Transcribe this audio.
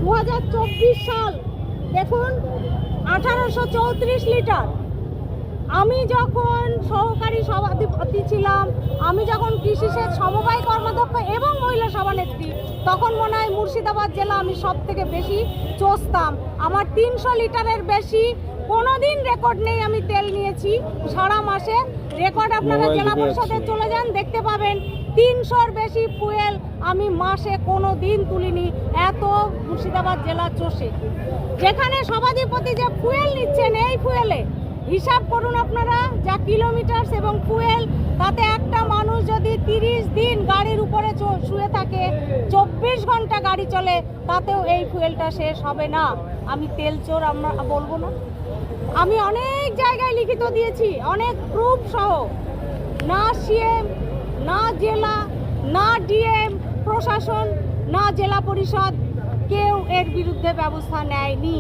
2024 সাল দেখুন 1834 লিটার। আমি যখন সহকারী সভাপতি ছিলাম, আমি যখন কৃষি সেচ সমবায় কর্মাধ্যক্ষ এবং মহিলা সভানেত্রী, তখন মনে হয় মুর্শিদাবাদ জেলা আমি সব থেকে বেশি চষতাম। আমার 300 লিটারের বেশি কোনোদিন রেকর্ড নেই আমি তেল নিয়েছি সারা মাসে। রেকর্ড আপনারা জেলা পরিষদে চলে যান, দেখতে পাবেন 300-র বেশি ফুয়েল আমি মাসে কোনো দিন তুলিনি। এত মুর্শিদাবাদ জেলা চষে, যেখানে সভাধিপতি যে ফুয়েল নিচ্ছেন, এই ফুয়েলে হিসাব করুন আপনারা, যা কিলোমিটার এবং ফুয়েল, তাতে একটা মানুষ যদি 30 দিন গাড়ির উপরে শুয়ে থাকে, 24 ঘন্টা গাড়ি চলে, তাতেও এই ফুয়েলটা শেষ হবে না। আমি তেল চোর আমরা বলবো না। আমি অনেক জায়গায় লিখিত দিয়েছি, অনেক প্রুফ সহ। না সিএম, না জেলা, না ডিএম, প্রশাসন, না জেলা পরিষদ, কেউ এর বিরুদ্ধে ব্যবস্থা নেয়নি।